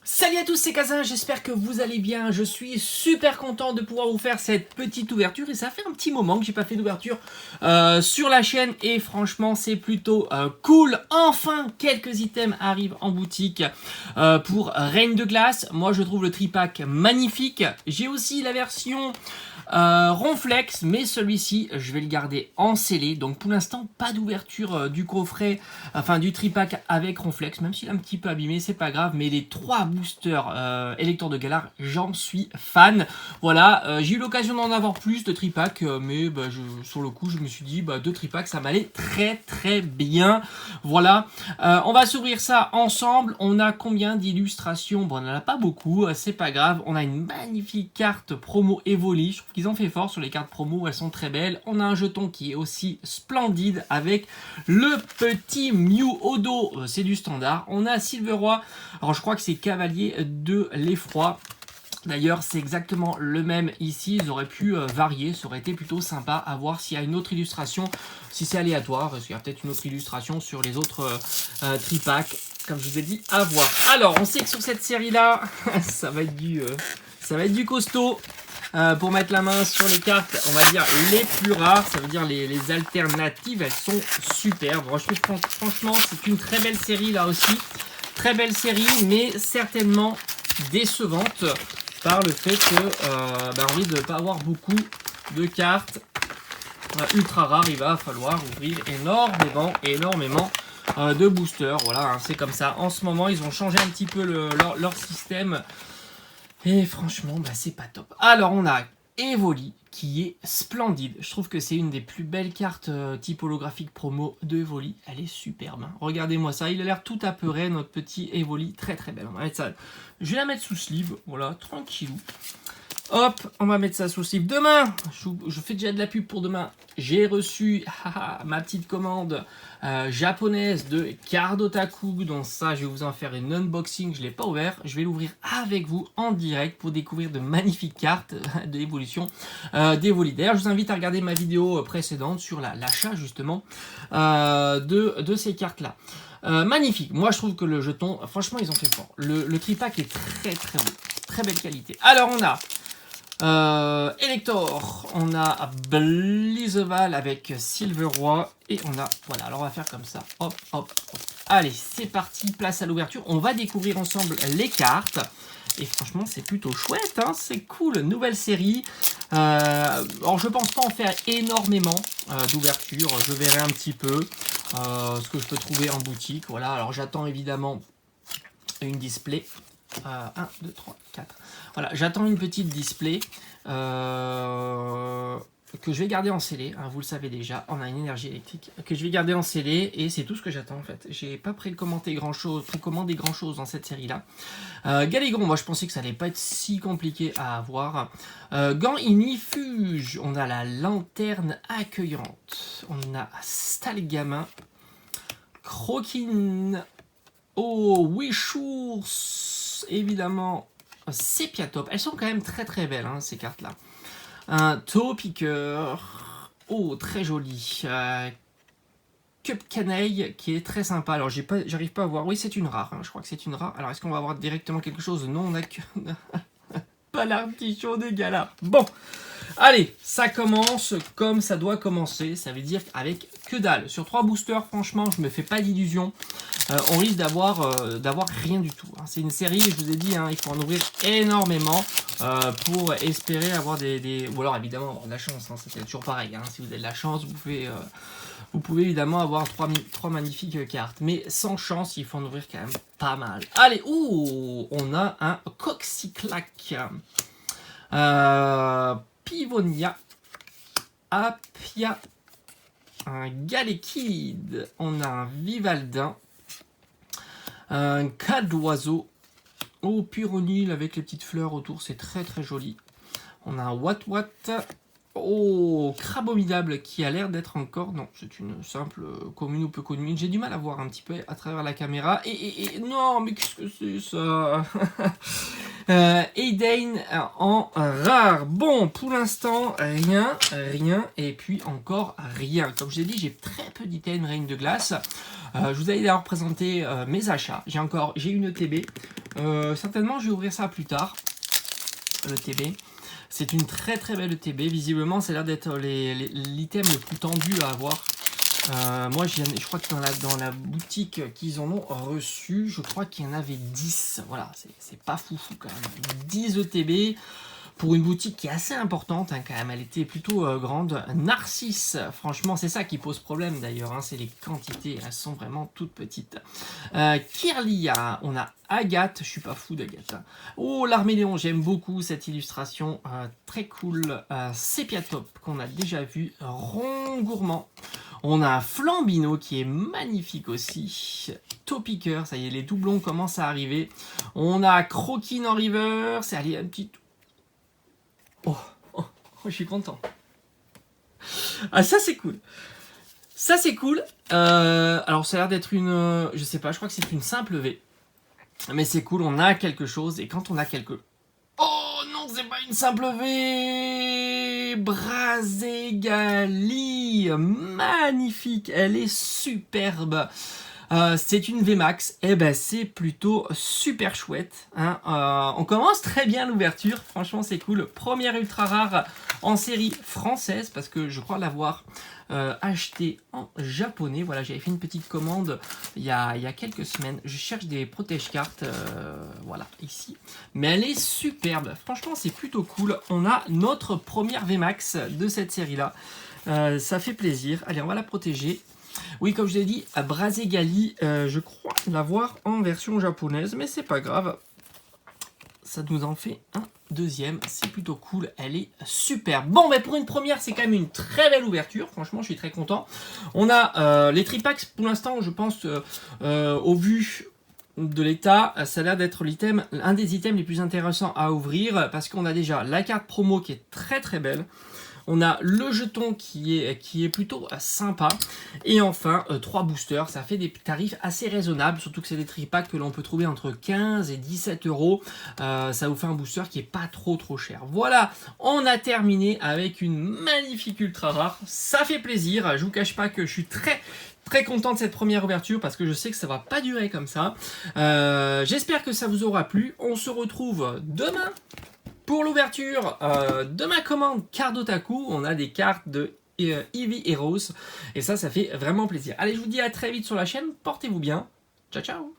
Salut à tous, c'est Kazin, j'espère que vous allez bien. Je suis super content de pouvoir vous faire cette petite ouverture et ça fait un petit moment que j'ai pas fait d'ouverture sur la chaîne et franchement c'est plutôt cool. Enfin, quelques items arrivent en boutique pour Reign de Glace. Moi je trouve le tripack magnifique. J'ai aussi la version Ronflex, mais celui-ci je vais le garder en scellé. Donc pour l'instant pas d'ouverture du coffret, enfin du tripack avec Ronflex, même s'il est un petit peu abîmé, c'est pas grave. Mais les 3 boosters électeurs de Galar, j'en suis fan. Voilà, j'ai eu l'occasion d'en avoir plus de tripack, mais sur le coup je me suis dit 2 tripacks ça m'allait très bien. Voilà, on va s'ouvrir ça ensemble. On a combien d'illustrations? Bon, on n'en a pas beaucoup, c'est pas grave. On a une magnifique carte promo Evoli. Je trouve qu'ils ont fait fort sur les cartes promo, elles sont très belles. On a un jeton qui est aussi splendide avec le petit Mew Odo, c'est du standard. On a Silveroi, alors je crois que c'est Cavalier de l'Effroi. D'ailleurs, c'est exactement le même ici. Ils auraient pu varier, ça aurait été plutôt sympa à voir s'il y a une autre illustration, si c'est aléatoire, parce qu'il y a peut-être une autre illustration sur les autres tripacks, comme je vous ai dit, à voir. Alors, on sait que sur cette série-là, ça va être du costaud. Pour mettre la main sur les cartes, on va dire les plus rares, ça veut dire les alternatives, elles sont superbes. Moi, je trouve franchement, c'est une très belle série là aussi. Très belle série, mais certainement décevante par le fait que on risque de ne pas avoir beaucoup de cartes ultra rares. Il va falloir ouvrir énormément de boosters. Voilà, hein, c'est comme ça. En ce moment, ils ont changé un petit peu leur système. Et franchement, c'est pas top. Alors, on a Evoli qui est splendide. Je trouve que c'est une des plus belles cartes type holographique promo de Evoli. Elle est superbe. Hein. Regardez-moi ça. Il a l'air tout apeuré, notre petit Evoli. Très belle. On va mettre ça. Je vais la mettre sous sleeve. Voilà, tranquillou. Hop, on va mettre ça sous sleeve. Demain, je fais déjà de la pub pour demain. J'ai reçu ma petite commande japonaise de Cardotaku. Donc ça, je vais vous en faire une unboxing. Je ne l'ai pas ouvert. Je vais l'ouvrir avec vous en direct pour découvrir de magnifiques cartes d'évolution d'Evoli. D'ailleurs, je vous invite à regarder ma vidéo précédente sur l'achat justement de ces cartes-là. Magnifique. Moi, je trouve que le jeton, franchement, ils ont fait fort. Le tripack est très beau. Très belle qualité. Alors, on a Elector, on a Blizeval avec Silveroi et on a, voilà, alors on va faire comme ça, hop. Allez, c'est parti, place à l'ouverture, on va découvrir ensemble les cartes et franchement c'est plutôt chouette, hein, c'est cool, nouvelle série. Alors je pense pas en faire énormément d'ouverture, je verrai un petit peu ce que je peux trouver en boutique, voilà, alors j'attends évidemment une display. 1, 2, 3, 4. Voilà, j'attends une petite display que je vais garder en scellé. Hein, vous le savez déjà, on a une énergie électrique que je vais garder en scellé et c'est tout ce que j'attends en fait. J'ai pas précommandé grand chose dans cette série-là. Galégon, moi je pensais que ça allait pas être si compliqué à avoir. Gant Inifuge, on a la lanterne accueillante, on a Stalgamin, Croquine. Oh, Wishours, évidemment, Sepiatop. Elles sont quand même très belles, hein, ces cartes-là. Un Taupiqueur. Oh, très joli. Cupcanaille, qui est très sympa. Alors, j'arrive pas à voir. Oui, c'est une rare. Hein, je crois que c'est une rare. Alors, est-ce qu'on va avoir directement quelque chose? Non, on a que... pas l'artichaut de Galar. Bon, allez, ça commence comme ça doit commencer. Ça veut dire avec que dalle. Sur 3 boosters, franchement, je me fais pas d'illusions. On risque d'avoir rien du tout. Hein. C'est une série, je vous ai dit, hein, il faut en ouvrir énormément pour espérer avoir des... Ou alors évidemment avoir de la chance, hein, c'est toujours pareil. Hein. Si vous avez de la chance, vous pouvez évidemment avoir 3 magnifiques cartes. Mais sans chance, il faut en ouvrir quand même pas mal. Allez, on a un Coxiclac. Pivonia. Apia. Un Galekid. On a un Vivaldin. Un cas d'oiseau. Oh, Pyronil avec les petites fleurs autour, c'est très joli. On a un Wat. Oh, Crabomidable qui a l'air d'être encore... Non, c'est une simple commune ou peu commune. J'ai du mal à voir un petit peu à travers la caméra. Et non, mais qu'est-ce que c'est ça? Aiden en rare. Bon, pour l'instant, rien. Et puis encore rien. Comme je l'ai dit, j'ai très peu d'items Reine de glace. Je vous avais d'ailleurs présenté mes achats. J'ai une ETB. Certainement, je vais ouvrir ça plus tard. L'ETB. C'est une très belle ETB. Visiblement, ça a l'air d'être l'item le plus tendu à avoir. Moi, je crois que dans la boutique qu'ils en ont reçu, je crois qu'il y en avait 10. Voilà, c'est pas foufou quand même. 10 ETB pour une boutique qui est assez importante hein, quand même. Elle était plutôt grande. Narcisse, franchement, c'est ça qui pose problème d'ailleurs. Hein, c'est les quantités, elles sont vraiment toutes petites. Kirlia, on a Agathe, je suis pas fou d'Agathe. Hein. Oh, l'Arméléon, j'aime beaucoup cette illustration. Très cool. Sépia Top, qu'on a déjà vu. Rond Gourmand. On a Flambino qui est magnifique aussi. Topiqueur, ça y est, les doublons commencent à arriver. On a Croquine en reverse. Allez, un petit... Oh, je suis content. Ah, ça c'est cool. Ça c'est cool. Alors ça a l'air d'être une... je sais pas, je crois que c'est une simple V. Mais c'est cool, on a quelque chose. Et quand on a quelque... Oh non, c'est pas une simple V. Braségali. Magnifique, elle est superbe. C'est une VMAX, et ben c'est plutôt super chouette. Hein. On commence très bien l'ouverture, franchement c'est cool. Première ultra rare en série française, parce que je crois l'avoir acheté en japonais. Voilà, j'avais fait une petite commande il y a quelques semaines. Je cherche des protège-cartes, voilà, ici. Mais elle est superbe, franchement c'est plutôt cool. On a notre première VMAX de cette série-là. Ça fait plaisir. Allez, on va la protéger. Oui, comme je l'ai dit, à Braségali, je crois l'avoir en version japonaise, mais c'est pas grave. Ça nous en fait un deuxième, c'est plutôt cool, elle est super. Bon, mais pour une première, c'est quand même une très belle ouverture, franchement, je suis très content. On a les tripacks, pour l'instant, je pense, au vu de l'état, ça a l'air d'être un des items les plus intéressants à ouvrir, parce qu'on a déjà la carte promo qui est très belle. On a le jeton qui est plutôt sympa. Et enfin, 3 boosters. Ça fait des tarifs assez raisonnables. Surtout que c'est des tripacks que l'on peut trouver entre 15 et 17 euros. Ça vous fait un booster qui est pas trop cher. Voilà, on a terminé avec une magnifique ultra rare. Ça fait plaisir. Je vous cache pas que je suis très content de cette première ouverture parce que je sais que ça va pas durer comme ça. J'espère que ça vous aura plu. On se retrouve demain pour l'ouverture de ma commande Cardotaku. On a des cartes de Eevee Heroes et ça fait vraiment plaisir. Allez, je vous dis à très vite sur la chaîne. Portez-vous bien. Ciao, ciao.